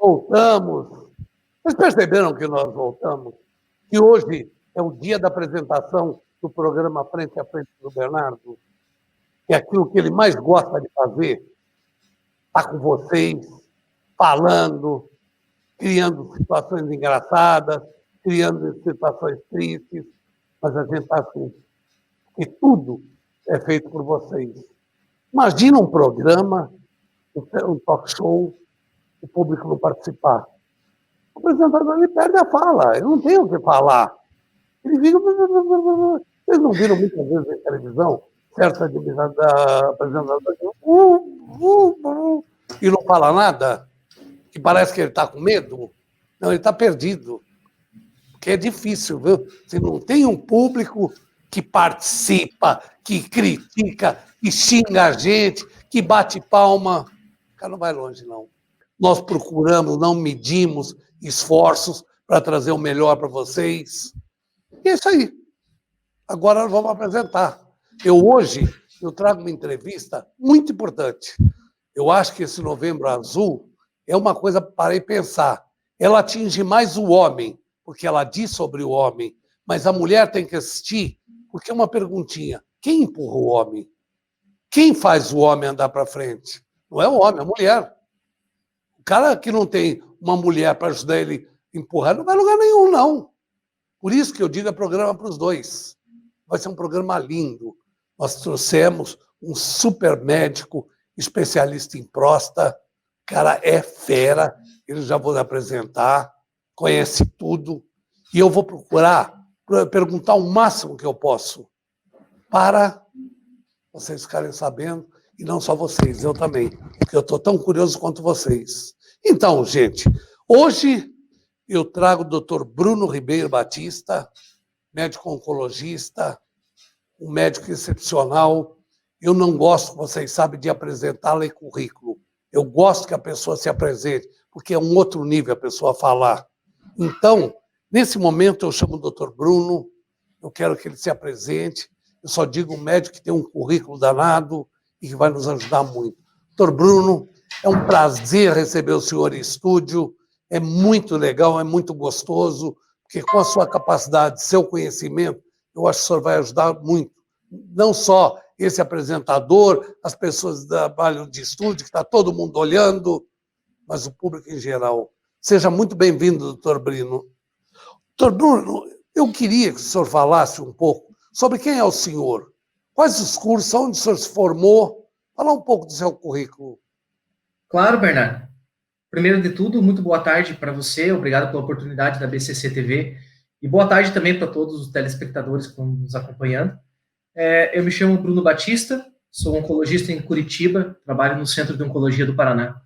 voltamos. Vocês perceberam que nós voltamos? Que hoje é o dia da apresentação do programa Frente a Frente do Bernardo, que é aquilo que ele mais gosta de fazer, estar com vocês, falando, criando situações engraçadas, criando situações tristes, mas a gente está assim, que tudo é feito por vocês. Imagina um programa, um talk show, o público não participar. O apresentador ele perde a fala, ele não tem o que falar. Ele fica... Vocês não viram muitas vezes na televisão, certa apresentadora e não fala nada? Que parece que ele está com medo? Não, ele está perdido. Porque é difícil, viu? Se não tem um público que participa, que critica, que xinga a gente, que bate palma, o cara não vai longe, não. Nós procuramos, não medimos esforços para trazer o melhor para vocês. E é isso aí. Agora nós vamos apresentar. Hoje eu trago uma entrevista muito importante. Eu acho que esse Novembro Azul é uma coisa para ir pensar. Ela atinge mais o homem, porque ela diz sobre o homem, mas a mulher tem que assistir, porque é uma perguntinha. Quem empurra o homem? Quem faz o homem andar para frente? Não é o homem, é a mulher. O cara que não tem uma mulher para ajudar ele a empurrar, não vai a lugar nenhum, não. Por isso que eu digo é programa para os dois. Vai ser um programa lindo. Nós trouxemos um super médico, especialista em próstata. O cara é fera, ele já vou apresentar, conhece tudo. E eu vou procurar perguntar o máximo que eu posso para vocês ficarem sabendo, e não só vocês, eu também, porque eu estou tão curioso quanto vocês. Então, gente, hoje eu trago o Dr. Bruno Ribeiro Batista, médico oncologista, um médico excepcional. Eu não gosto, vocês sabem, de apresentar e currículo. Eu gosto que a pessoa se apresente, porque é um outro nível a pessoa falar. Então, nesse momento, eu chamo o Dr. Bruno, eu quero que ele se apresente. Eu só digo um médico que tem um currículo danado e que vai nos ajudar muito. Dr. Bruno, é um prazer receber o senhor em estúdio. É muito legal, é muito gostoso, porque com a sua capacidade, seu conhecimento, eu acho que o senhor vai ajudar muito. Não só esse apresentador, as pessoas do trabalho de estúdio, que está todo mundo olhando, mas o público em geral. Seja muito bem-vindo, doutor Bruno. Doutor Bruno, eu queria que o senhor falasse um pouco sobre quem é o senhor, quais os cursos, onde o senhor se formou, falar um pouco do seu currículo. Claro, Bernardo. Primeiro de tudo, muito boa tarde para você, obrigado pela oportunidade da BCC TV, e boa tarde também para todos os telespectadores que estão nos acompanhando. Eu me chamo Bruno Batista, sou oncologista em Curitiba, trabalho no Centro de Oncologia do Paraná.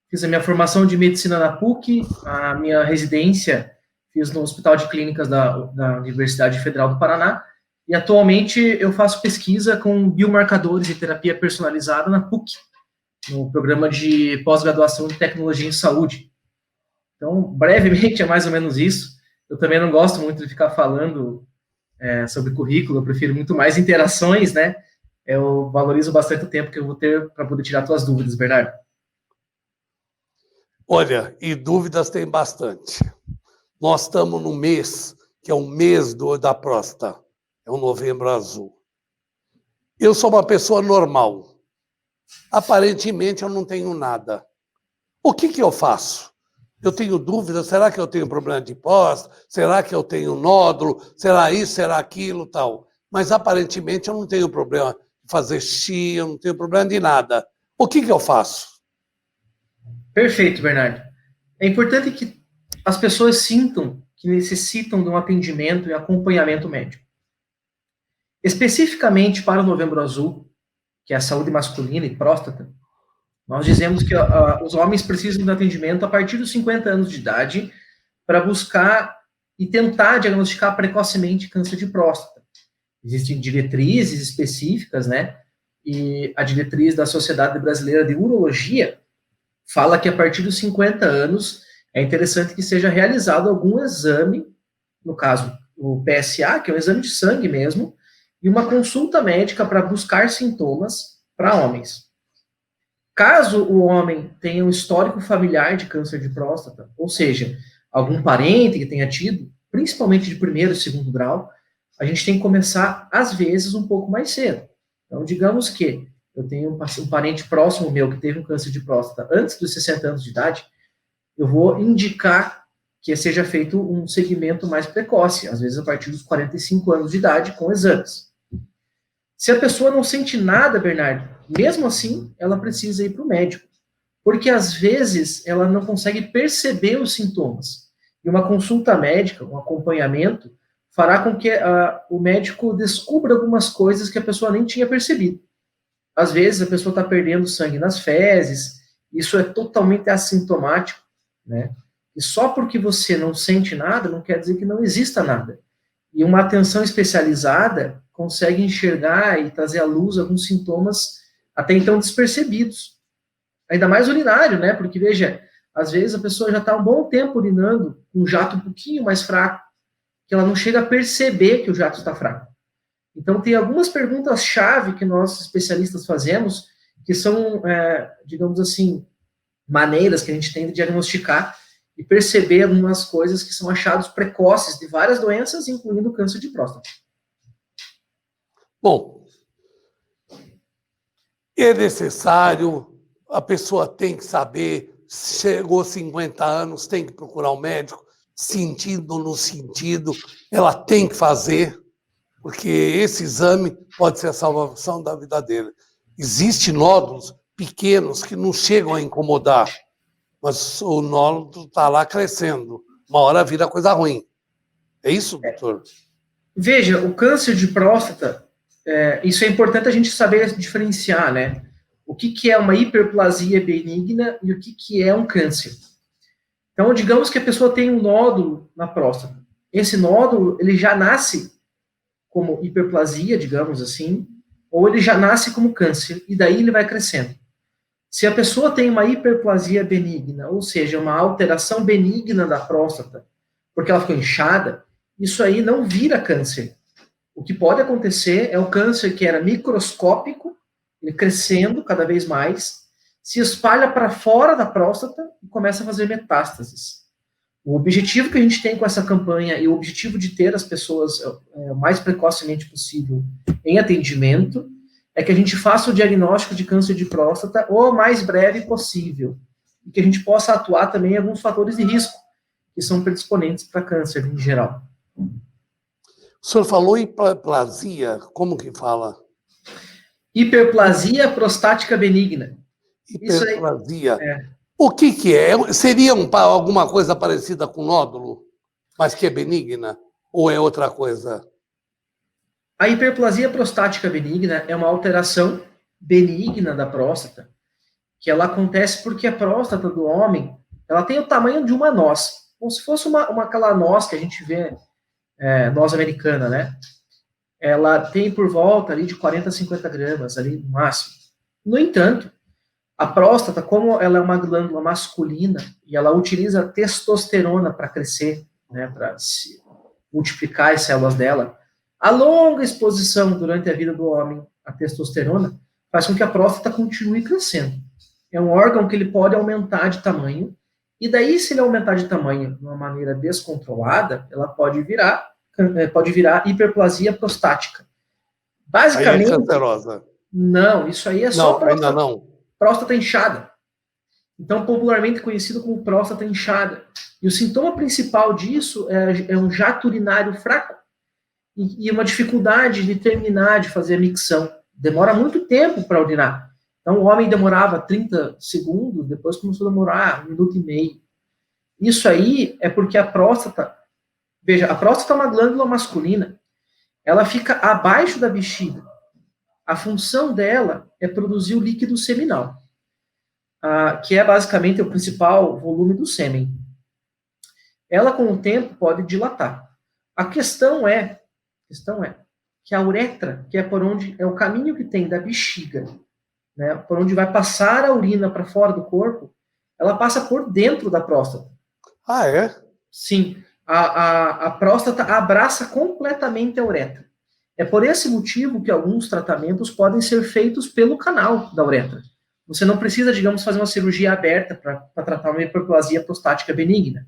Fiz a minha formação de medicina na PUC, a minha residência fiz no Hospital de Clínicas da Universidade Federal do Paraná, e atualmente eu faço pesquisa com biomarcadores e terapia personalizada na PUC, no programa de pós-graduação em tecnologia em saúde. Então, brevemente, é mais ou menos isso. Eu também não gosto muito de ficar falando sobre currículo, eu prefiro muito mais interações, né? Eu valorizo bastante o tempo que eu vou ter para poder tirar suas dúvidas, Bernardo. Olha, e dúvidas tem bastante. Nós estamos no mês, que é o mês da próstata, é o Novembro Azul. Eu sou uma pessoa normal. Aparentemente, eu não tenho nada. O que eu faço? Eu tenho dúvida, será que eu tenho problema de próstata? Será que eu tenho nódulo? Será isso, será aquilo, tal? Mas, aparentemente, eu não tenho problema de fazer xixi, eu não tenho problema de nada. O que eu faço? Perfeito, Bernardo. É importante que as pessoas sintam que necessitam de um atendimento e acompanhamento médico. Especificamente para o Novembro Azul, que é a saúde masculina e próstata, nós dizemos que os homens precisam de atendimento a partir dos 50 anos de idade para buscar e tentar diagnosticar precocemente câncer de próstata. Existem diretrizes específicas, né? E a diretriz da Sociedade Brasileira de Urologia fala que a partir dos 50 anos é interessante que seja realizado algum exame, no caso, o PSA, que é um exame de sangue mesmo, e uma consulta médica para buscar sintomas para homens. Caso o homem tenha um histórico familiar de câncer de próstata, ou seja, algum parente que tenha tido, principalmente de primeiro e segundo grau, a gente tem que começar, às vezes, um pouco mais cedo. Então, digamos que eu tenho um parente próximo meu que teve um câncer de próstata antes dos 60 anos de idade, eu vou indicar que seja feito um segmento mais precoce, às vezes a partir dos 45 anos de idade, com exames. Se a pessoa não sente nada, Bernardo, mesmo assim, ela precisa ir para o médico, porque às vezes ela não consegue perceber os sintomas. E uma consulta médica, um acompanhamento, fará com que o médico descubra algumas coisas que a pessoa nem tinha percebido. Às vezes a pessoa está perdendo sangue nas fezes, isso é totalmente assintomático, né? E só porque você não sente nada, não quer dizer que não exista nada. E uma atenção especializada consegue enxergar e trazer à luz alguns sintomas até então despercebidos. Ainda mais urinário, né? Porque, veja, às vezes a pessoa já está um bom tempo urinando com um jato um pouquinho mais fraco, que ela não chega a perceber que o jato está fraco. Então, tem algumas perguntas-chave que nós, especialistas, fazemos, que são, digamos assim, maneiras que a gente tem de diagnosticar e perceber algumas coisas que são achados precoces de várias doenças, incluindo o câncer de próstata. Bom, é necessário, a pessoa tem que saber, chegou 50 anos, tem que procurar um médico, sentido ou no sentido, ela tem que fazer, porque esse exame pode ser a salvação da vida dele. Existem nódulos pequenos que não chegam a incomodar, mas o nódulo está lá crescendo. Uma hora vira coisa ruim. É isso, doutor? Veja, o câncer de próstata, isso é importante a gente saber diferenciar, né? O que é uma hiperplasia benigna e o que é um câncer. Então, digamos que a pessoa tem um nódulo na próstata. Esse nódulo, ele já nasce como hiperplasia, digamos assim, ou ele já nasce como câncer, e daí ele vai crescendo. Se a pessoa tem uma hiperplasia benigna, ou seja, uma alteração benigna da próstata, porque ela ficou inchada, isso aí não vira câncer. O que pode acontecer é o câncer que era microscópico, ele crescendo cada vez mais, se espalha para fora da próstata e começa a fazer metástases. O objetivo que a gente tem com essa campanha e o objetivo de ter as pessoas o mais precocemente possível em atendimento é que a gente faça o diagnóstico de câncer de próstata o mais breve possível e que a gente possa atuar também em alguns fatores de risco que são predisponentes para câncer em geral. O senhor falou hiperplasia, como que fala? Hiperplasia prostática benigna. Hiperplasia. O que é? Seria alguma coisa parecida com nódulo, mas que é benigna? Ou é outra coisa? A hiperplasia prostática benigna é uma alteração benigna da próstata, que ela acontece porque a próstata do homem, ela tem o tamanho de uma noz, como se fosse aquela noz que a gente vê, noz americana, né? Ela tem por volta ali de 40 a 50 gramas, ali no máximo. No entanto, a próstata, como ela é uma glândula masculina e ela utiliza testosterona para crescer, né, para se multiplicar as células dela, a longa exposição durante a vida do homem à testosterona faz com que a próstata continue crescendo. É um órgão que ele pode aumentar de tamanho, e daí, se ele aumentar de tamanho de uma maneira descontrolada, ela pode virar hiperplasia prostática. Basicamente. Aí é cancerosa. Não, isso aí é só próstata, ainda não. Próstata inchada. Então, popularmente conhecido como próstata inchada. E o sintoma principal disso é um jato urinário fraco e uma dificuldade de terminar de fazer a micção. Demora muito tempo para urinar. Então, o homem demorava 30 segundos, depois começou a demorar 1 minuto e meio. Isso aí é porque a próstata... Veja, a próstata é uma glândula masculina. Ela fica abaixo da bexiga. A função dela é produzir o líquido seminal, que é basicamente o principal volume do sêmen. Ela, com o tempo, pode dilatar. A questão é que a uretra, que é por onde é o caminho que tem da bexiga, né, por onde vai passar a urina para fora do corpo, ela passa por dentro da próstata. Ah, é? Sim. A próstata abraça completamente a uretra. É por esse motivo que alguns tratamentos podem ser feitos pelo canal da uretra. você não precisa, digamos, fazer uma cirurgia aberta para tratar uma hiperplasia prostática benigna,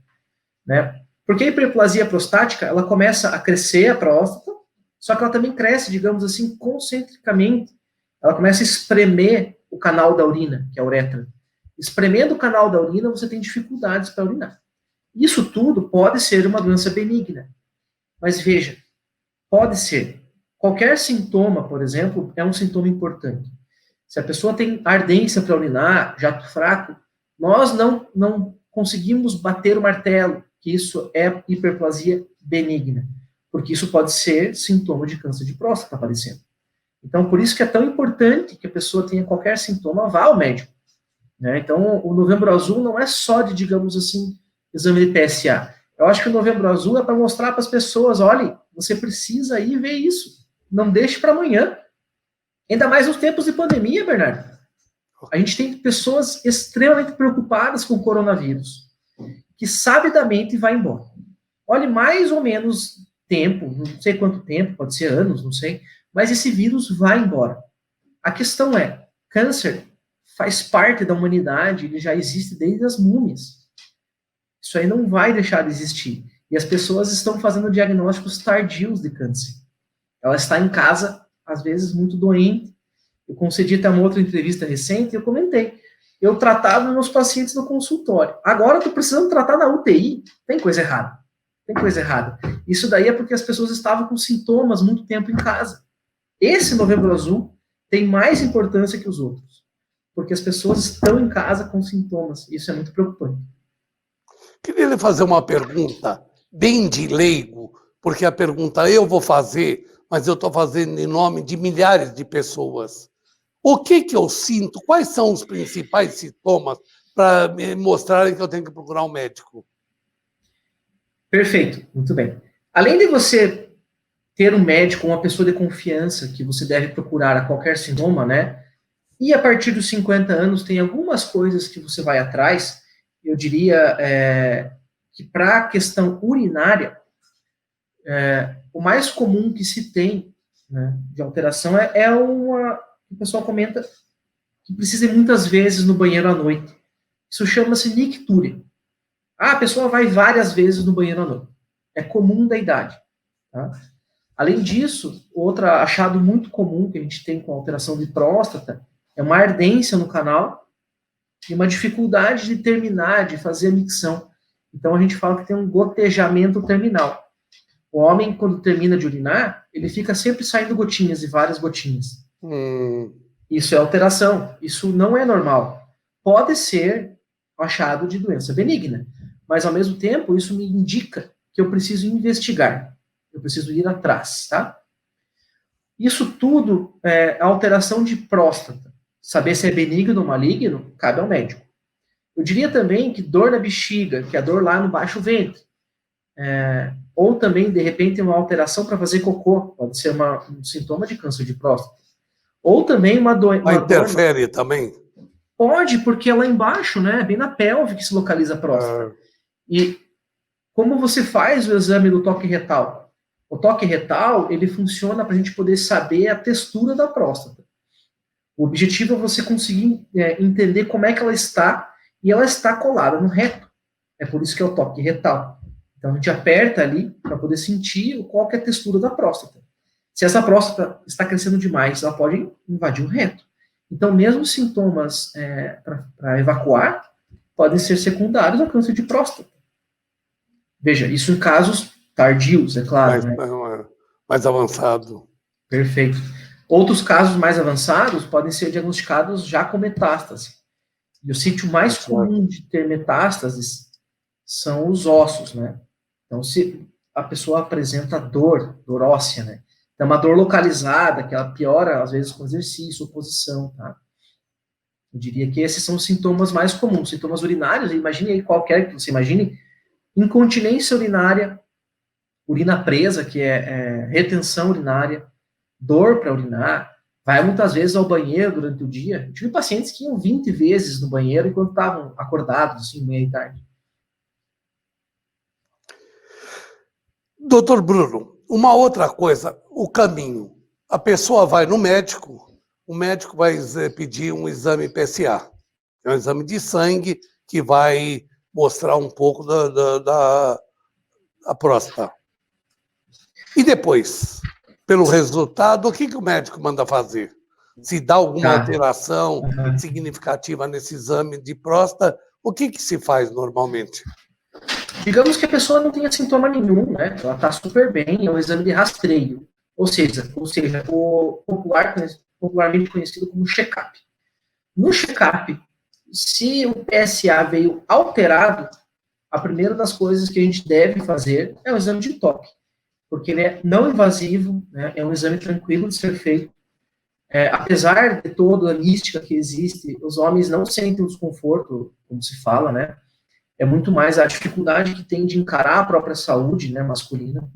né? Porque a hiperplasia prostática, ela começa a crescer a próstata, só que ela também cresce, digamos assim, concentricamente. Ela começa a espremer o canal da urina, que é a uretra. Espremendo o canal da urina, você tem dificuldades para urinar. Isso tudo pode ser uma doença benigna. Mas veja, pode ser. Qualquer sintoma, por exemplo, é um sintoma importante. Se a pessoa tem ardência para urinar, jato fraco, nós não conseguimos bater o martelo que isso é hiperplasia benigna, porque isso pode ser sintoma de câncer de próstata aparecendo. Então, por isso que é tão importante que a pessoa tenha qualquer sintoma, vá ao médico, né? Então, o Novembro Azul não é só de, digamos assim, exame de PSA. Eu acho que o Novembro Azul é para mostrar para as pessoas, olha, você precisa ir ver isso. Não deixe para amanhã. Ainda mais nos tempos de pandemia, Bernardo. A gente tem pessoas extremamente preocupadas com o coronavírus, que sabidamente vai embora. Olhe, mais ou menos tempo, não sei quanto tempo, pode ser anos, não sei, mas esse vírus vai embora. A questão é, câncer faz parte da humanidade, ele já existe desde as múmias. Isso aí não vai deixar de existir. E as pessoas estão fazendo diagnósticos tardios de câncer. Ela está em casa, às vezes, muito doente. Eu concedi até uma outra entrevista recente e eu comentei. Eu tratava meus pacientes no consultório. Agora eu estou precisando tratar na UTI. Tem coisa errada. Tem coisa errada. Isso daí é porque as pessoas estavam com sintomas muito tempo em casa. Esse Novembro Azul tem mais importância que os outros. Porque as pessoas estão em casa com sintomas. Isso é muito preocupante. Queria lhe fazer uma pergunta bem de leigo, porque a pergunta eu vou fazer, mas eu estou fazendo em nome de milhares de pessoas. O que eu sinto? Quais são os principais sintomas para me mostrarem que eu tenho que procurar um médico? Perfeito, muito bem. Além de você ter um médico, uma pessoa de confiança que você deve procurar a qualquer sintoma, né? E a partir dos 50 anos tem algumas coisas que você vai atrás. Eu diria que para a questão urinária, o mais comum que se tem, né, de alteração o pessoal comenta que precisa ir muitas vezes no banheiro à noite. Isso chama-se nictúria. A pessoa vai várias vezes no banheiro à noite. É comum da idade. Tá? Além disso, outro achado muito comum que a gente tem com alteração de próstata é uma ardência no canal e uma dificuldade de terminar, de fazer a micção. Então, a gente fala que tem um gotejamento terminal. O homem, quando termina de urinar, ele fica sempre saindo gotinhas, e várias gotinhas. Isso é alteração. Isso não é normal. Pode ser achado de doença benigna, mas, ao mesmo tempo, isso me indica que eu preciso investigar. Eu preciso ir atrás, tá? Isso tudo é alteração de próstata. Saber se é benigno ou maligno, cabe ao médico. Eu diria também que dor na bexiga, que é a dor lá no baixo ventre, ou também, de repente, uma alteração para fazer cocô, pode ser um sintoma de câncer de próstata. Ou também uma interfere também? Pode, porque é lá embaixo, né, bem na pelve que se localiza a próstata. E como você faz o exame do toque retal? O toque retal, ele funciona para a gente poder saber a textura da próstata. O objetivo é você conseguir entender como é que ela está, e ela está colada no reto. É por isso que é o toque retal. Então, a gente aperta ali para poder sentir qual que é a textura da próstata. Se essa próstata está crescendo demais, ela pode invadir o reto. Então, mesmo sintomas para evacuar podem ser secundários ao câncer de próstata. Veja, isso em casos tardios, é claro. Mais avançado. Perfeito. Outros casos mais avançados podem ser diagnosticados já com metástase. E o sítio mais comum de ter metástases são os ossos, né? Então, se a pessoa apresenta dor óssea, né? É uma dor localizada, que ela piora, às vezes, com exercício ou posição, tá? Eu diria que esses são os sintomas mais comuns. Sintomas urinários, imagine aí qualquer que você imagine, incontinência urinária, urina presa, que é retenção urinária, dor para urinar, vai muitas vezes ao banheiro durante o dia. Eu tive pacientes que iam 20 vezes no banheiro enquanto estavam acordados, assim, meia e tarde. Doutor Bruno, uma outra coisa, o caminho. A pessoa vai no médico, o médico vai pedir um exame PSA, é um exame de sangue que vai mostrar um pouco da próstata. E depois, pelo resultado, o que o médico manda fazer? Se dá alguma alteração significativa nesse exame de próstata, o que se faz normalmente? Digamos que a pessoa não tenha sintoma nenhum, né? Ela está super bem, é um exame de rastreio. Ou seja, o popularmente conhecido como check-up. No check-up, se o PSA veio alterado, a primeira das coisas que a gente deve fazer é o exame de toque, porque ele é não invasivo, né? É um exame tranquilo de ser feito. Apesar de toda a mística que existe, os homens não sentem o desconforto, como se fala, né? É muito mais a dificuldade que tem de encarar a própria saúde, né, masculina.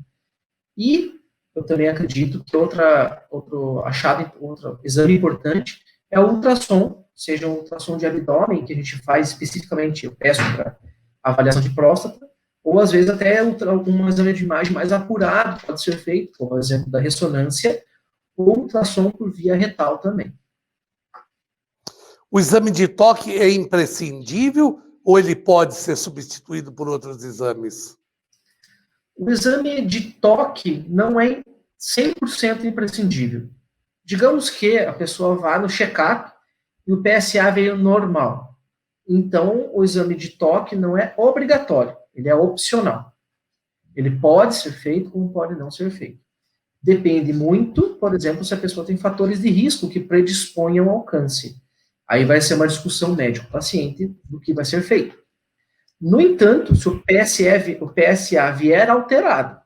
E eu também acredito que outro exame importante é o ultrassom, seja um ultrassom de abdômen, que a gente faz especificamente, eu peço para avaliação de próstata, ou às vezes até um exame de imagem mais apurado pode ser feito, como o exemplo da ressonância, ou ultrassom por via retal também. O exame de toque é imprescindível ou ele pode ser substituído por outros exames? O exame de toque não é 100% imprescindível. Digamos que a pessoa vá no check-up e o PSA veio normal. Então, o exame de toque não é obrigatório, ele é opcional. Ele pode ser feito, como pode não ser feito. Depende muito, por exemplo, se a pessoa tem fatores de risco que predisponham ao câncer. Aí vai ser uma discussão médico-paciente do que vai ser feito. No entanto, se o PSA vier alterado,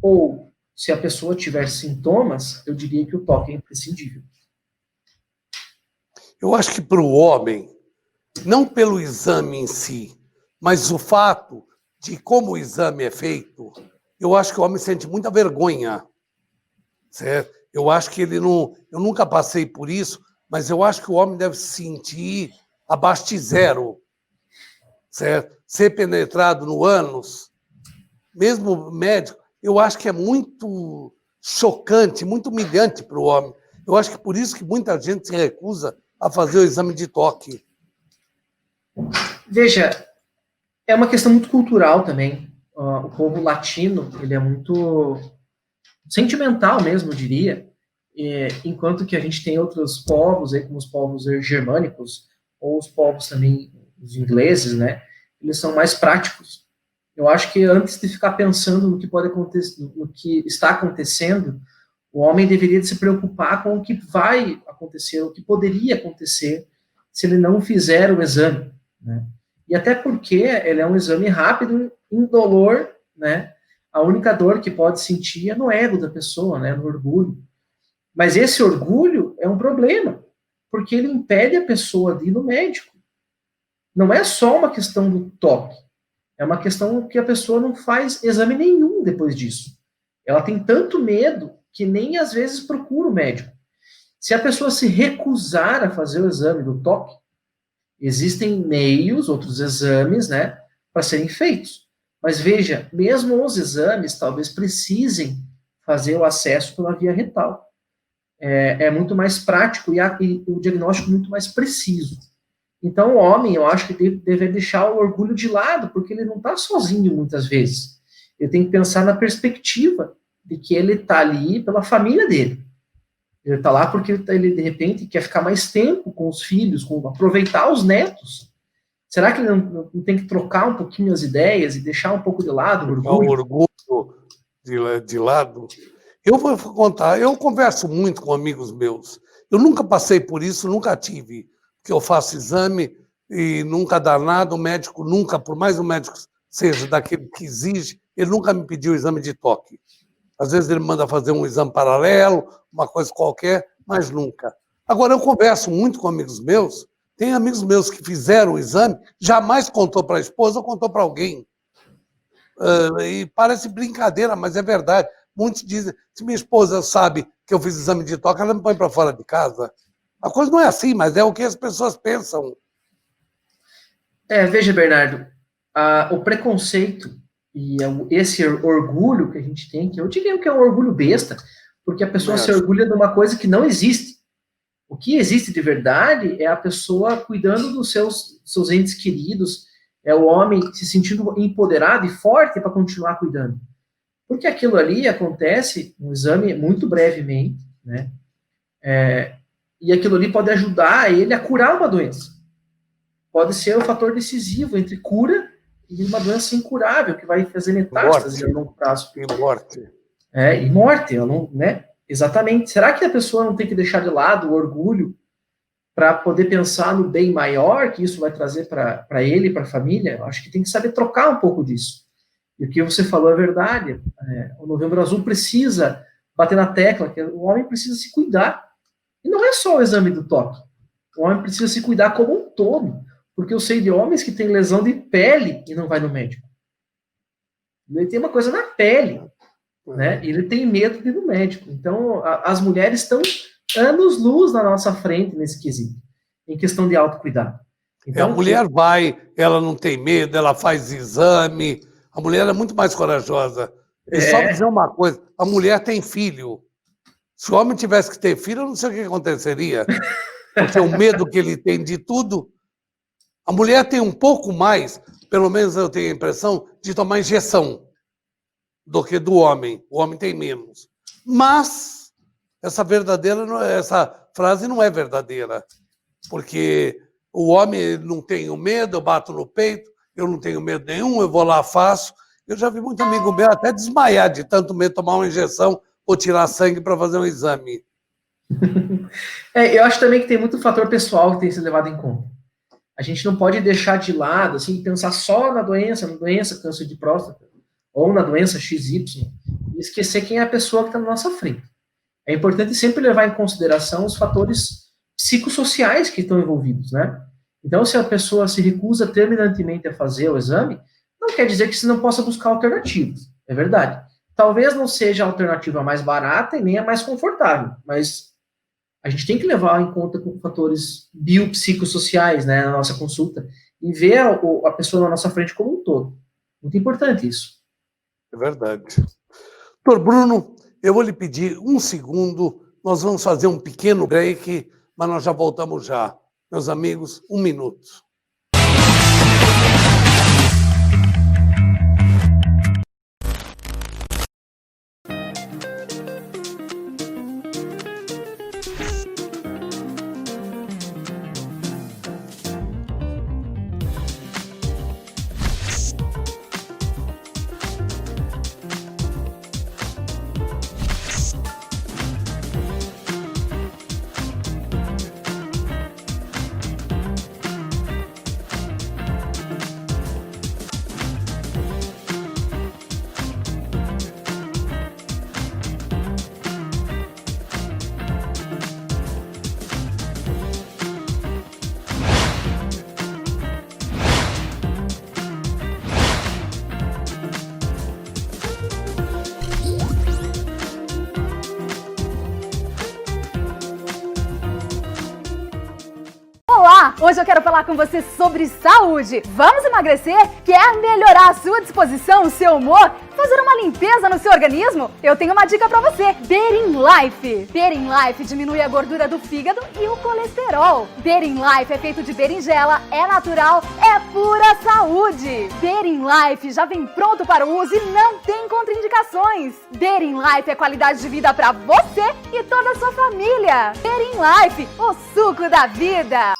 ou se a pessoa tiver sintomas, eu diria que o toque é imprescindível. Eu acho que para o homem, não pelo exame em si, mas o fato de como o exame é feito, eu acho que o homem sente muita vergonha, certo? Eu acho que ele não... Eu nunca passei por isso, mas eu acho que o homem deve se sentir abaixo de zero, certo? Ser penetrado no ânus, mesmo médico, eu acho que é muito chocante, muito humilhante para o homem. Eu acho que por isso que muita gente se recusa a fazer o exame de toque. Veja, é uma questão muito cultural também. O povo latino, ele é muito sentimental mesmo, eu diria, enquanto que a gente tem outros povos, aí, como os povos germânicos, ou os povos também, os ingleses, né, eles são mais práticos. Eu acho que antes de ficar pensando no que pode acontecer, no que está acontecendo, o homem deveria se preocupar com o que vai acontecer, o que poderia acontecer se ele não fizer o exame, né? E até porque ele é um exame rápido, indolor, né? A única dor que pode sentir é no ego da pessoa, né? No orgulho. Mas esse orgulho é um problema, porque ele impede a pessoa de ir no médico. Não é só uma questão do toque, é uma questão que a pessoa não faz exame nenhum depois disso. Ela tem tanto medo que nem às vezes procura o médico. Se a pessoa se recusar a fazer o exame do toque, existem meios, outros exames, né, para serem feitos. Mas veja, mesmo os exames talvez precisem fazer o acesso pela via retal. É muito mais prático e o diagnóstico muito mais preciso. Então, o homem, eu acho que deve deixar o orgulho de lado, porque ele não está sozinho muitas vezes. Ele tem que pensar na perspectiva de que ele está ali pela família dele. Ele está lá porque ele, de repente, quer ficar mais tempo com os filhos, aproveitar os netos. Será que ele não tem que trocar um pouquinho as ideias e deixar um pouco de lado o orgulho? O orgulho de lado. Eu vou contar, eu converso muito com amigos meus. Eu nunca passei por isso, nunca tive. Porque eu faço exame e nunca dá nada, o médico nunca, por mais o médico seja daquele que exige, ele nunca me pediu exame de toque. Às vezes ele manda fazer um exame paralelo, uma coisa qualquer, mas nunca. Agora, eu converso muito com amigos meus, tem amigos meus que fizeram o exame, jamais contou para a esposa ou contou para alguém. E parece brincadeira, mas é verdade. Muitos dizem, se minha esposa sabe que eu fiz exame de toque, ela me põe para fora de casa. A coisa não é assim, mas é o que as pessoas pensam. Veja, Bernardo, o preconceito e esse orgulho que a gente tem, que eu diria que é um orgulho besta, porque a pessoa se orgulha de uma coisa que não existe. O O que existe de verdade é a pessoa cuidando dos seus entes queridos, é o homem se sentindo empoderado e forte para continuar cuidando. Porque aquilo ali acontece no exame muito brevemente, né? E aquilo ali pode ajudar ele a curar uma doença. Pode ser o fator decisivo entre cura e uma doença incurável, que vai fazer metástase a longo prazo. E morte. E morte, né? Exatamente. Será que a pessoa não tem que deixar de lado o orgulho para poder pensar no bem maior que isso vai trazer para ele e para a família? Eu acho que tem que saber trocar um pouco disso. E o que você falou é verdade. O Novembro Azul precisa bater na tecla que o homem precisa se cuidar. E não é só o exame do toque. O homem precisa se cuidar como um todo. Porque eu sei de homens que têm lesão de pele e não vai no médico. Ele tem uma coisa na pele, né? E ele tem medo de ir no médico. Então, as mulheres estão anos-luz na nossa frente nesse quesito, em questão de autocuidado. Então, a mulher vai, ela não tem medo, ela faz exame. A mulher é muito mais corajosa. E só dizer uma coisa, a mulher tem filho. Se o homem tivesse que ter filho, eu não sei o que aconteceria. Porque o medo que ele tem de tudo... A mulher tem um pouco mais, pelo menos eu tenho a impressão, de tomar injeção do que do homem. O homem tem menos. Mas essa frase não é verdadeira. Porque o homem não tem medo, eu bato no peito, eu não tenho medo nenhum, eu vou lá, faço. Eu já vi muito amigo meu até desmaiar de tanto medo de tomar uma injeção ou tirar sangue para fazer um exame. Eu acho também que tem muito fator pessoal que tem que ser levado em conta. A gente não pode deixar de lado, assim, pensar só na doença, câncer de próstata, ou na doença XY, e esquecer quem é a pessoa que está na nossa frente. É importante sempre levar em consideração os fatores psicossociais que estão envolvidos, né? Então, se a pessoa se recusa terminantemente a fazer o exame, não quer dizer que você não possa buscar alternativas. É verdade. Talvez não seja a alternativa mais barata e nem a mais confortável, mas a gente tem que levar em conta com fatores biopsicossociais, né, na nossa consulta e ver a pessoa na nossa frente como um todo. Muito importante isso. É verdade. Doutor Bruno, eu vou lhe pedir um segundo, nós vamos fazer um pequeno break, mas nós já voltamos já. Meus amigos, 1 minuto. Olá! Hoje eu quero falar com você sobre saúde. Vamos emagrecer? Quer melhorar a sua disposição, o seu humor? Fazer uma limpeza no seu organismo? Eu tenho uma dica pra você. Berin Life. Berin Life diminui a gordura do fígado e o colesterol. Berin Life é feito de berinjela, é natural, é pura saúde. Berin Life já vem pronto para o uso e não tem contraindicações. Berin Life é qualidade de vida pra você e toda a sua família. Berin Life, o suco da vida.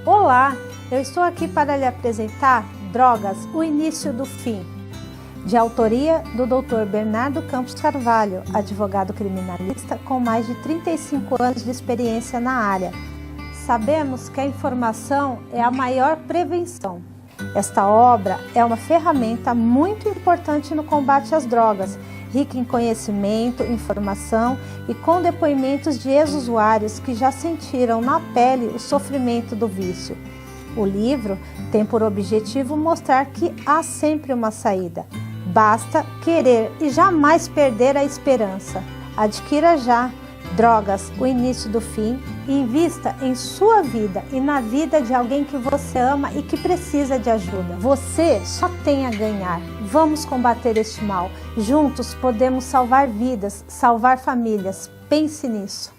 Olá, eu estou aqui para lhe apresentar Drogas, o início do fim, de autoria do Dr. Bernardo Campos Carvalho, advogado criminalista com mais de 35 anos de experiência na área. Sabemos que a informação é a maior prevenção. Esta obra é uma ferramenta muito importante no combate às drogas, rica em conhecimento, informação e com depoimentos de ex-usuários que já sentiram na pele o sofrimento do vício. O livro tem por objetivo mostrar que há sempre uma saída. Basta querer e jamais perder a esperança. Adquira já Drogas, o início do fim, e invista em sua vida e na vida de alguém que você ama e que precisa de ajuda. Você só tem a ganhar. Vamos combater este mal. Juntos podemos salvar vidas, salvar famílias. Pense nisso.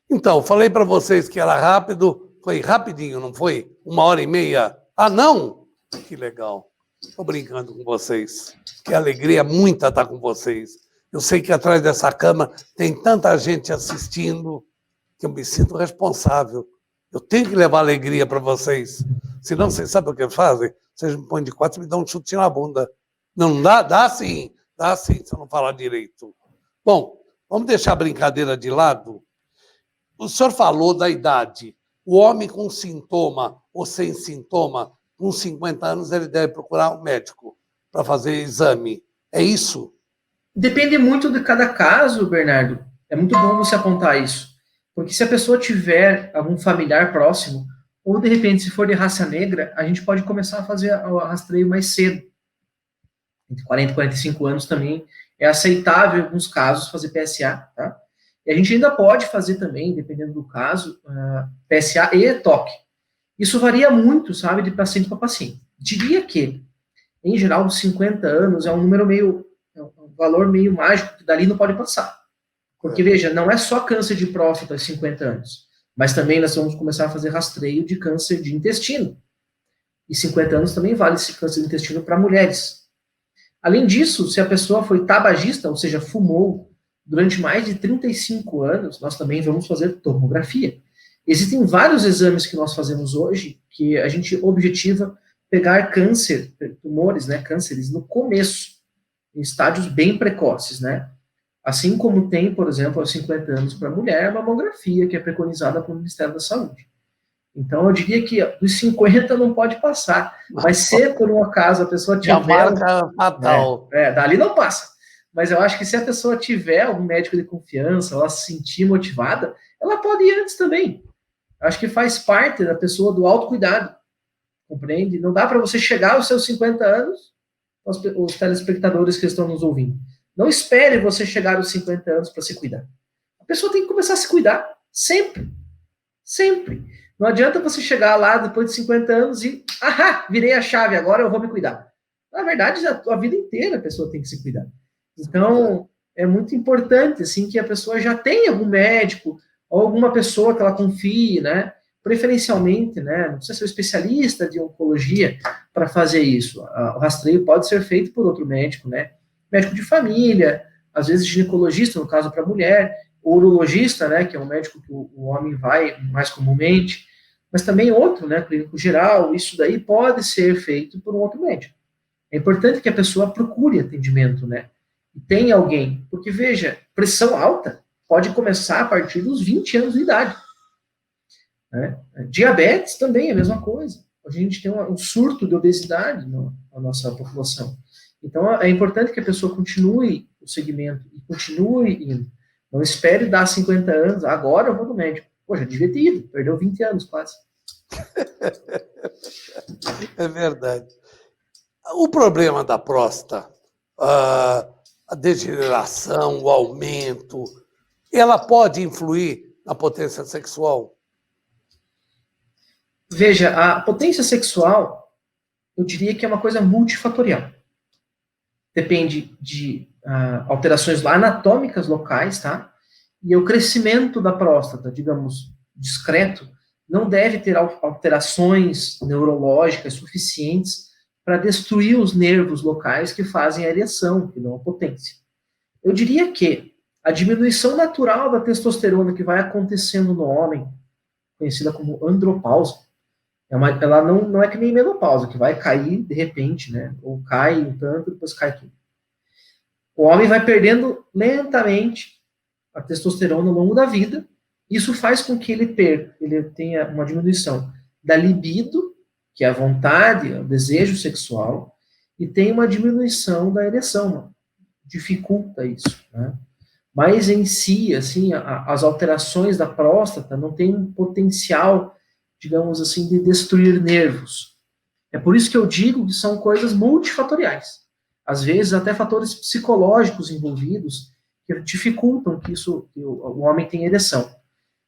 Então, falei para vocês que era rápido, foi rapidinho, não foi? 1h30. Ah, não? Que legal. Estou brincando com vocês. Que alegria muita estar com vocês. Eu sei que atrás dessa cama tem tanta gente assistindo que eu me sinto responsável. Eu tenho que levar alegria para vocês. Senão, vocês sabem o que fazem? Vocês me põem de quatro e me dão um chute na bunda. Não dá? Dá sim, se eu não falar direito. Bom, vamos deixar a brincadeira de lado. O senhor falou da idade. O homem com sintoma ou sem sintoma, com 50 anos, ele deve procurar um médico para fazer exame. É isso? Depende muito de cada caso, Bernardo. É muito bom você apontar isso. Porque se a pessoa tiver algum familiar próximo, ou de repente, se for de raça negra, a gente pode começar a fazer o rastreio mais cedo. Entre 40 e 45 anos também é aceitável, em alguns casos, fazer PSA, tá? E a gente ainda pode fazer também, dependendo do caso, PSA e toque. Isso varia muito, sabe, de paciente para paciente. Diria que, em geral, os 50 anos é um número meio, é um valor meio mágico, que dali não pode passar. Porque, veja, não é só câncer de próstata aos 50 anos, mas também nós vamos começar a fazer rastreio de câncer de intestino. E 50 anos também vale esse câncer de intestino para mulheres. Além disso, se a pessoa foi tabagista, ou seja, fumou, durante mais de 35 anos, nós também vamos fazer tomografia. Existem vários exames que nós fazemos hoje que a gente objetiva pegar câncer, tumores, né, cânceres, no começo, em estádios bem precoces, né? Assim como tem, por exemplo, aos 50 anos para a mulher, a mamografia, que é preconizada pelo Ministério da Saúde. Então, eu diria que dos 50 não pode passar, mas se por um acaso a pessoa tiver... A marca fatal. Dali não passa. Mas eu acho que se a pessoa tiver algum médico de confiança, ela se sentir motivada, ela pode ir antes também. Eu acho que faz parte da pessoa do autocuidado, compreende? Não dá para você chegar aos seus 50 anos, os telespectadores que estão nos ouvindo. Não espere você chegar aos 50 anos para se cuidar. A pessoa tem que começar a se cuidar, sempre. Sempre. Não adianta você chegar lá depois de 50 anos e, virei a chave, agora eu vou me cuidar. Na verdade, a vida inteira a pessoa tem que se cuidar. Então, é muito importante, assim, que a pessoa já tenha algum médico ou alguma pessoa que ela confie, né? Preferencialmente, né? Não precisa ser um especialista de oncologia para fazer isso. O rastreio pode ser feito por outro médico, né? Médico de família, às vezes ginecologista, no caso para a mulher, urologista, né? Que é um médico que o homem vai mais comumente, mas também outro, né? Clínico geral, isso daí pode ser feito por um outro médico. É importante que a pessoa procure atendimento, né? Tem alguém, porque veja, pressão alta pode começar a partir dos 20 anos de idade. Né? Diabetes também é a mesma coisa. Hoje a gente tem um surto de obesidade na nossa população. Então é importante que a pessoa continue o segmento e continue indo. Não espere dar 50 anos, agora eu vou no médico. Pô, já devia ter ido, perdeu 20 anos quase. É verdade. O problema da próstata, a degeneração, o aumento, ela pode influir na potência sexual? Veja, a potência sexual, eu diria que é uma coisa multifatorial. Depende de alterações anatômicas locais, tá? E o crescimento da próstata, digamos, discreto, não deve ter alterações neurológicas suficientes para destruir os nervos locais que fazem a ereção, que dão a potência. Eu diria que a diminuição natural da testosterona que vai acontecendo no homem conhecida como andropausa. Ela não é que nem menopausa, que vai cair de repente, né? Ou cai um tanto, depois cai tudo. O homem vai perdendo lentamente a testosterona ao longo da vida. Isso faz com que ele tenha uma diminuição da libido, que é a vontade, o desejo sexual, e tem uma diminuição da ereção, dificulta isso, né? Mas em si, assim, as alterações da próstata não têm um potencial, digamos assim, de destruir nervos. É por isso que eu digo que são coisas multifatoriais. Às vezes, até fatores psicológicos envolvidos que dificultam que o homem tenha ereção.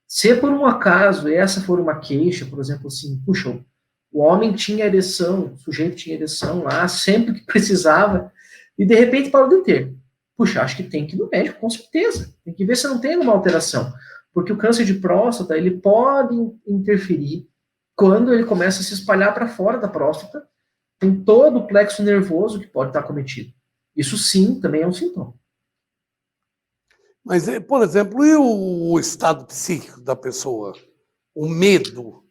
Se por um acaso essa for uma queixa, por exemplo, assim, puxa, o homem tinha ereção, o sujeito tinha ereção lá sempre que precisava, e de repente parou de ter. Puxa, acho que tem que ir no médico, com certeza. Tem que ver se não tem alguma alteração. Porque o câncer de próstata, ele pode interferir quando ele começa a se espalhar para fora da próstata, tem todo o plexo nervoso que pode estar cometido. Isso sim, também é um sintoma. Mas, por exemplo, e o estado psíquico da pessoa? O medo,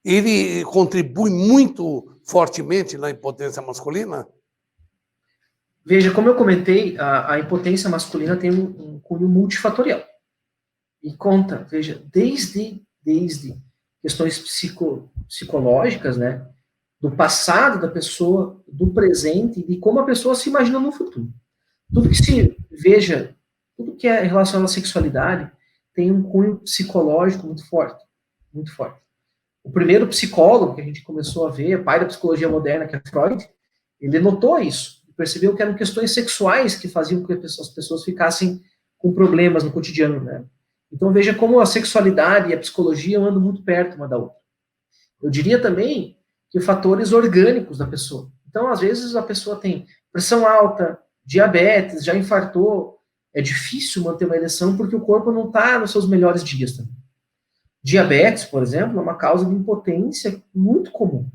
ele contribui muito fortemente na impotência masculina? Veja, como eu comentei, a impotência masculina tem um cunho multifatorial. E conta, veja, desde questões psicológicas, né, do passado da pessoa, do presente, e de como a pessoa se imagina no futuro. Tudo que é relacionado à sexualidade tem um cunho psicológico muito forte, muito forte. O primeiro psicólogo que a gente começou a ver, pai da psicologia moderna, que é Freud, ele notou isso, percebeu que eram questões sexuais que faziam com que as pessoas ficassem com problemas no cotidiano, né? Então veja como a sexualidade e a psicologia andam muito perto uma da outra. Eu diria também que fatores orgânicos da pessoa. Então, às vezes, a pessoa tem pressão alta, diabetes, já infartou, é difícil manter uma ereção porque o corpo não está nos seus melhores dias também. Diabetes, por exemplo, é uma causa de impotência muito comum,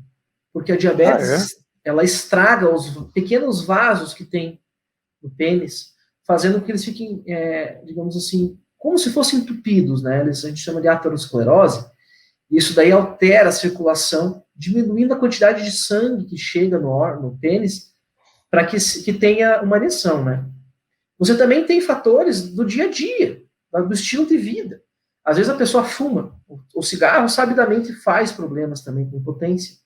porque a diabetes ela estraga os pequenos vasos que tem no pênis, fazendo com que eles fiquem, digamos assim, como se fossem entupidos, né? A gente chama de aterosclerose. Isso daí altera a circulação, diminuindo a quantidade de sangue que chega no pênis para que tenha uma ereção, né? Você também tem fatores do dia a dia, do estilo de vida. Às vezes a pessoa fuma, o cigarro sabidamente faz problemas também com impotência.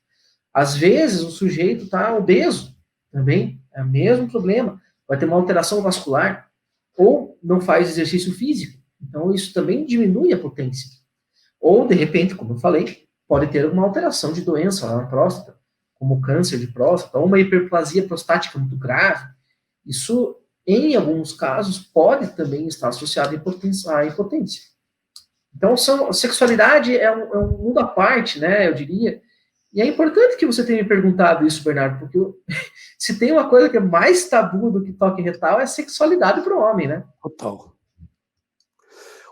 Às vezes o sujeito está obeso, também é o mesmo problema. Vai ter uma alteração vascular, ou não faz exercício físico. Então isso também diminui a potência. Ou, de repente, como eu falei, pode ter uma alteração de doença lá na próstata, como câncer de próstata, ou uma hiperplasia prostática muito grave. Isso, em alguns casos, pode também estar associado à impotência. Então, a sexualidade é um mundo à parte, né, eu diria. E é importante que você tenha me perguntado isso, Bernardo, porque se tem uma coisa que é mais tabu do que toque retal, é sexualidade para o homem, né? Total.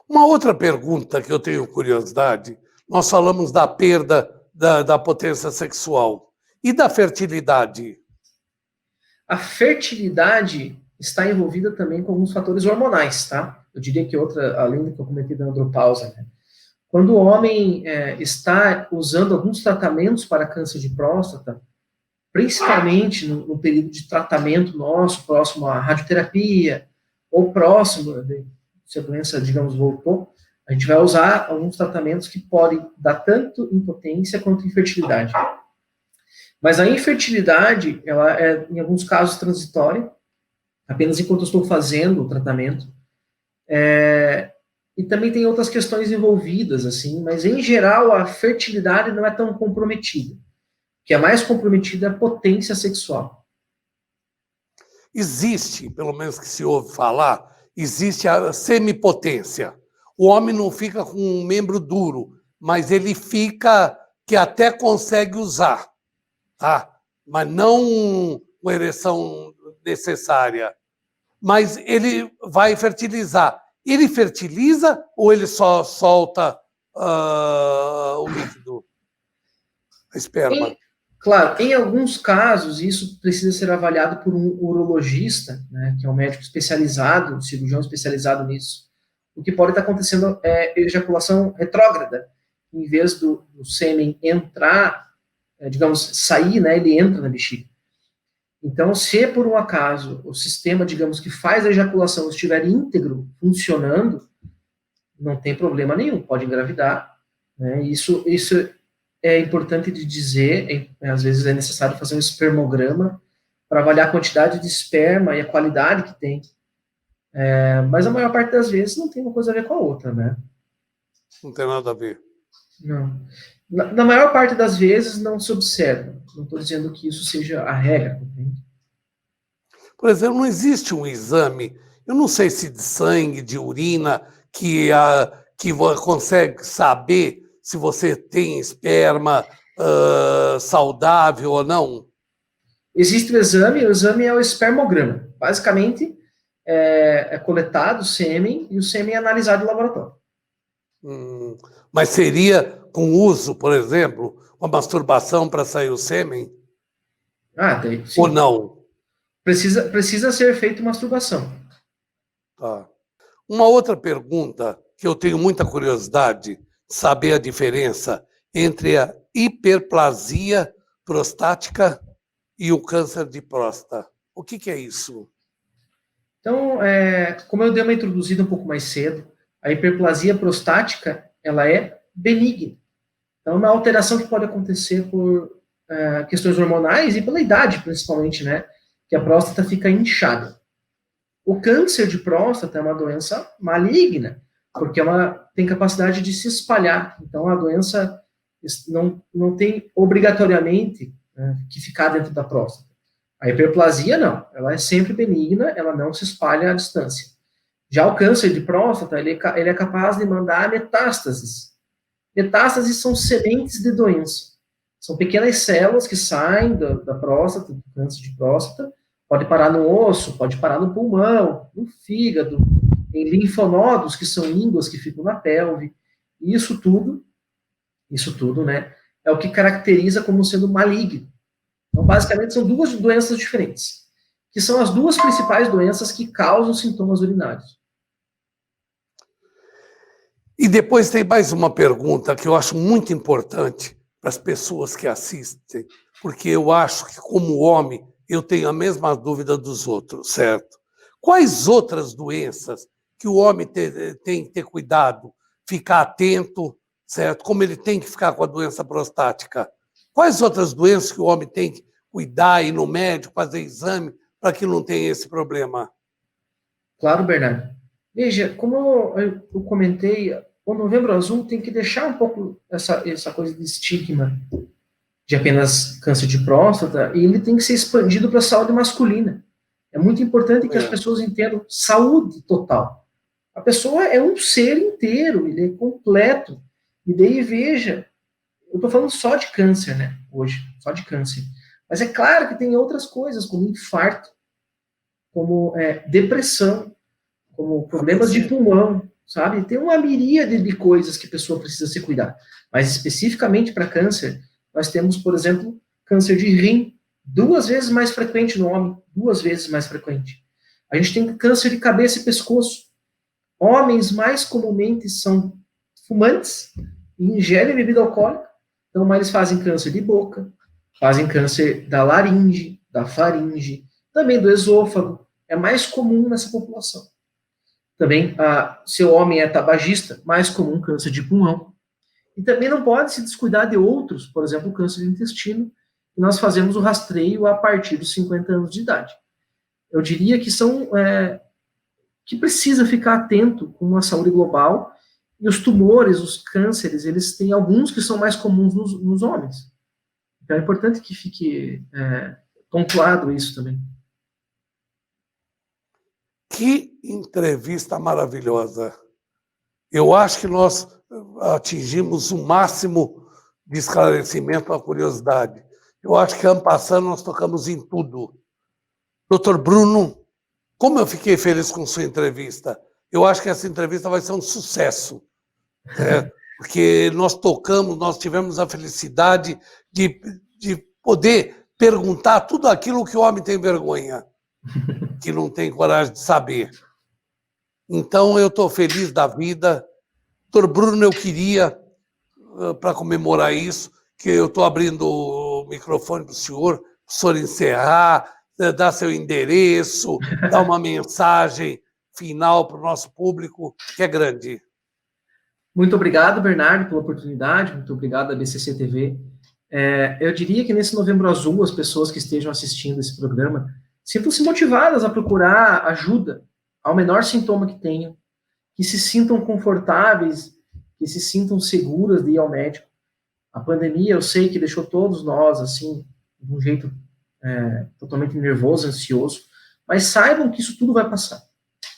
Uma outra pergunta que eu tenho curiosidade, nós falamos da perda da potência sexual e da fertilidade. A fertilidade está envolvida também com alguns fatores hormonais, tá? Eu diria que outra, além do que eu comentei da andropausa, né? Quando o homem está usando alguns tratamentos para câncer de próstata, principalmente no período de tratamento nosso, próximo à radioterapia, ou próximo, se a doença, digamos, voltou, a gente vai usar alguns tratamentos que podem dar tanto impotência quanto infertilidade. Mas a infertilidade, ela é, em alguns casos, transitória, apenas enquanto eu estou fazendo o tratamento. E também tem outras questões envolvidas, assim, mas, em geral, a fertilidade não é tão comprometida. O que é mais comprometida é a potência sexual. Existe, pelo menos que se ouve falar, existe a semipotência. O homem não fica com um membro duro, mas ele fica que até consegue usar, tá? Mas não uma ereção necessária. Mas ele vai fertilizar. Ele fertiliza ou ele só solta o líquido, a esperma? Claro, em alguns casos, isso precisa ser avaliado por um urologista, né, que é um médico especializado, um cirurgião especializado nisso. O que pode estar acontecendo é ejaculação retrógrada. em vez do sêmen entrar, digamos, sair, né, ele entra na bexiga. Então, se por um acaso o sistema, digamos, que faz a ejaculação estiver íntegro, funcionando, não tem problema nenhum, pode engravidar, né? Isso é importante de dizer, às vezes é necessário fazer um espermograma para avaliar a quantidade de esperma e a qualidade que tem. Mas a maior parte das vezes não tem uma coisa a ver com a outra, né? Não tem nada a ver. Não. Na maior parte das vezes não se observa. Não estou dizendo que isso seja a regra. Entende? Por exemplo, não existe um exame, eu não sei se de sangue, de urina, que consegue saber se você tem esperma saudável ou não? Existe o exame é o espermograma. Basicamente, é coletado o sêmen e o sêmen é analisado no laboratório. Mas seria com uso, por exemplo, uma masturbação para sair o sêmen? Sim. Ou não? Precisa ser feita masturbação. Tá. Uma outra pergunta que eu tenho muita curiosidade, saber a diferença entre a hiperplasia prostática e o câncer de próstata. O que é isso? Então, como eu dei uma introduzida um pouco mais cedo, a hiperplasia prostática, ela é benigna. Então, é uma alteração que pode acontecer por questões hormonais e pela idade, principalmente, né? Que a próstata fica inchada. O câncer de próstata é uma doença maligna, porque ela tem capacidade de se espalhar. Então, a doença não tem obrigatoriamente que ficar dentro da próstata. A hiperplasia, não. Ela é sempre benigna, ela não se espalha à distância. Já o câncer de próstata, ele é capaz de mandar metástases. Metástases são sementes de doença. São pequenas células que saem da próstata, do câncer de próstata, pode parar no osso, pode parar no pulmão, no fígado, em linfonodos, que são ínguas que ficam na pelve. E isso tudo, né, é o que caracteriza como sendo maligno. Então, basicamente, são duas doenças diferentes, que são as duas principais doenças que causam sintomas urinários. E depois tem mais uma pergunta que eu acho muito importante para as pessoas que assistem, porque eu acho que, como homem, eu tenho a mesma dúvida dos outros, certo? Quais outras doenças que o homem tem que ter cuidado, ficar atento, certo? Como ele tem que ficar com a doença prostática? Quais outras doenças que o homem tem que cuidar, ir no médico, fazer exame, para que não tenha esse problema? Claro, Bernardo. Veja, como eu comentei, o Novembro Azul tem que deixar um pouco essa coisa de estigma de apenas câncer de próstata, e ele tem que ser expandido para a saúde masculina. É muito importante que as pessoas entendam saúde total. A pessoa é um ser inteiro, ele é completo. E daí, veja, eu estou falando só de câncer, né, hoje, só de câncer. Mas é claro que tem outras coisas, como infarto, como depressão, como problemas de pulmão, sabe? Tem uma miríade de coisas que a pessoa precisa se cuidar. Mas especificamente para câncer, nós temos, por exemplo, câncer de rim, 2 vezes mais frequente no homem, 2 vezes mais frequente. A gente tem câncer de cabeça e pescoço. Homens mais comumente são fumantes e ingerem bebida alcoólica, então eles fazem câncer de boca, fazem câncer da laringe, da faringe, também do esôfago. É mais comum nessa população. Também, se o homem é tabagista, mais comum câncer de pulmão. E também não pode se descuidar de outros, por exemplo, o câncer de intestino, e nós fazemos o rastreio a partir dos 50 anos de idade. Eu diria que que precisa ficar atento com a saúde global, e os tumores, os cânceres, eles têm alguns que são mais comuns nos homens. Então é importante que fique pontuado isso também. Que entrevista maravilhosa. Eu acho que nós atingimos o máximo de esclarecimento à curiosidade. Eu acho que ano passado nós tocamos em tudo. Doutor Bruno, como eu fiquei feliz com sua entrevista. Eu acho que essa entrevista vai ser um sucesso. Porque nós tivemos a felicidade de poder perguntar tudo aquilo que o homem tem vergonha, que não tem coragem de saber. Então, eu estou feliz da vida. Doutor Bruno, eu queria para comemorar isso, que eu estou abrindo o microfone para o senhor encerrar, dar seu endereço, dar uma mensagem final para o nosso público, que é grande. Muito obrigado, Bernardo, pela oportunidade, muito obrigado à BCC TV. Eu diria que nesse Novembro Azul, as pessoas que estejam assistindo esse programa sintam-se motivadas a procurar ajuda ao menor sintoma que tenham, que se sintam confortáveis, que se sintam seguras de ir ao médico. A pandemia, eu sei que deixou todos nós, assim, de um jeito totalmente nervoso, ansioso, mas saibam que isso tudo vai passar.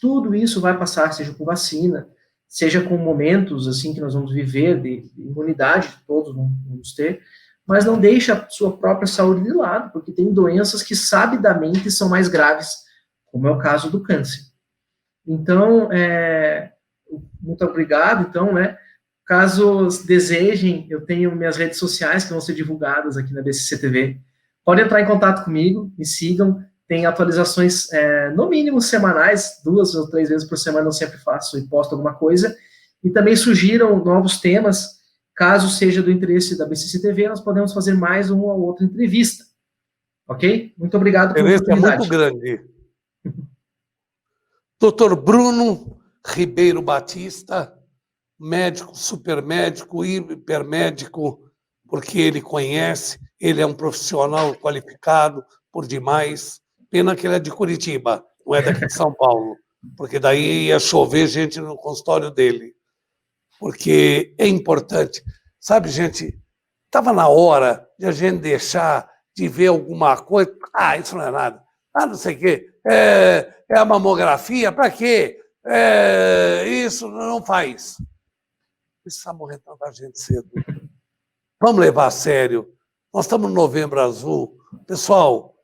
Tudo isso vai passar, seja com vacina, seja com momentos, assim, que nós vamos viver de imunidade, todos vamos ter, mas não deixe a sua própria saúde de lado, porque tem doenças que sabidamente são mais graves, como é o caso do câncer. Então, muito obrigado, então, né? Caso desejem, eu tenho minhas redes sociais que vão ser divulgadas aqui na BCC TV. Podem entrar em contato comigo, me sigam, tem atualizações, no mínimo, semanais, 2 ou 3 vezes por semana eu sempre faço e posto alguma coisa, e também sugiram novos temas. Caso seja do interesse da BCC TV, nós podemos fazer mais uma ou outra entrevista. Ok? Muito obrigado pela oportunidade. É muito grande. Dr. Bruno Ribeiro Batista, médico, supermédico, hipermédico, porque ele conhece, ele é um profissional qualificado por demais. Pena que ele é de Curitiba, não é daqui de São Paulo, porque daí ia chover gente no consultório dele. Porque é importante. Sabe, gente, estava na hora de a gente deixar de ver alguma coisa. Isso não é nada. Não sei o quê. É a mamografia, para quê? Isso não faz. Isso está morrendo tanta gente cedo. Vamos levar a sério. Nós estamos no Novembro Azul. Pessoal,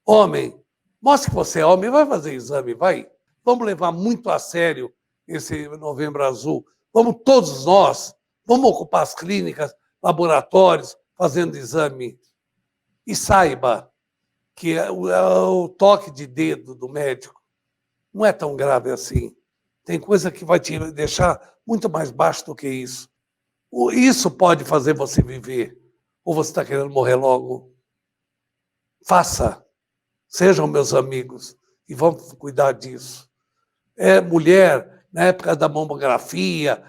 homem, mostre que você é homem, vai fazer exame, vai. Vamos levar muito a sério esse Novembro Azul. Vamos todos nós, vamos ocupar as clínicas, laboratórios, fazendo exame. E saiba que o toque de dedo do médico não é tão grave assim. Tem coisa que vai te deixar muito mais baixo do que isso. Isso pode fazer você viver. Ou você está querendo morrer logo? Faça. Sejam meus amigos e vamos cuidar disso. Mulher, na época da mamografia,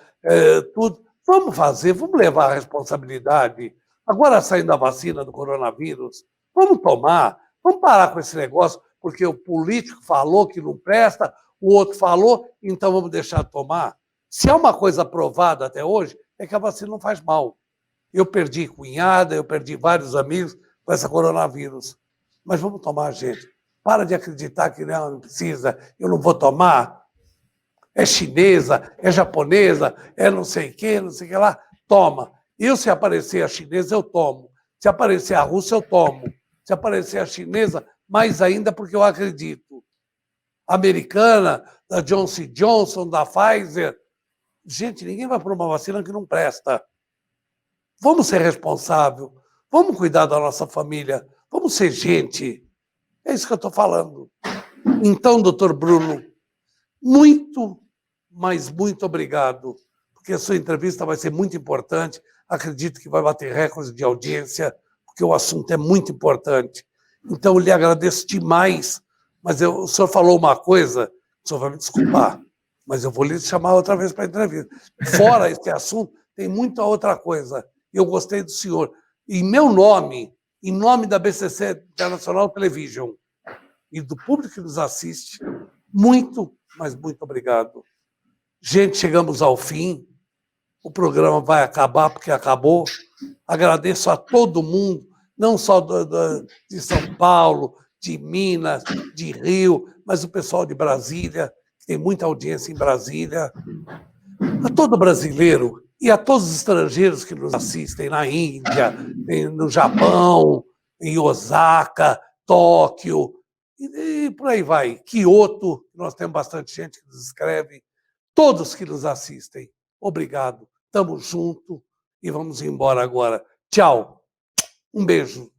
tudo. Vamos fazer, vamos levar a responsabilidade. Agora saindo a vacina do coronavírus, vamos tomar, vamos parar com esse negócio, porque o político falou que não presta, o outro falou, então vamos deixar de tomar. Se é uma coisa aprovada até hoje, é que a vacina não faz mal. Eu perdi cunhada, eu perdi vários amigos com essa coronavírus. Mas vamos tomar, gente. Para de acreditar que não precisa, eu não vou tomar. É chinesa, é japonesa, é não sei o que lá. Toma. Eu, se aparecer a chinesa, eu tomo. Se aparecer a russa, eu tomo. Se aparecer a chinesa, mais ainda porque eu acredito. Americana, da Johnson & Johnson, da Pfizer. Gente, ninguém vai por uma vacina que não presta. Vamos ser responsáveis. Vamos cuidar da nossa família. Vamos ser gente. É isso que eu estou falando. Então, doutor Bruno, muito, mas muito obrigado, porque a sua entrevista vai ser muito importante. Acredito que vai bater recordes de audiência, porque o assunto é muito importante. Então, eu lhe agradeço demais, mas o senhor falou uma coisa, o senhor vai me desculpar, mas eu vou lhe chamar outra vez para a entrevista. Fora esse assunto, tem muita outra coisa. Eu gostei do senhor. Em meu nome, em nome da BCC International Television e do público que nos assiste, muito, mas muito obrigado. Gente, chegamos ao fim. O programa vai acabar, porque acabou. Agradeço a todo mundo, não só de São Paulo, de Minas, de Rio, mas o pessoal de Brasília, que tem muita audiência em Brasília. A todo brasileiro e a todos os estrangeiros que nos assistem na Índia, no Japão, em Osaka, Tóquio, e por aí vai. Kyoto, nós temos bastante gente que nos escreve. Todos que nos assistem, obrigado. Estamos juntos e vamos embora agora. Tchau. Um beijo.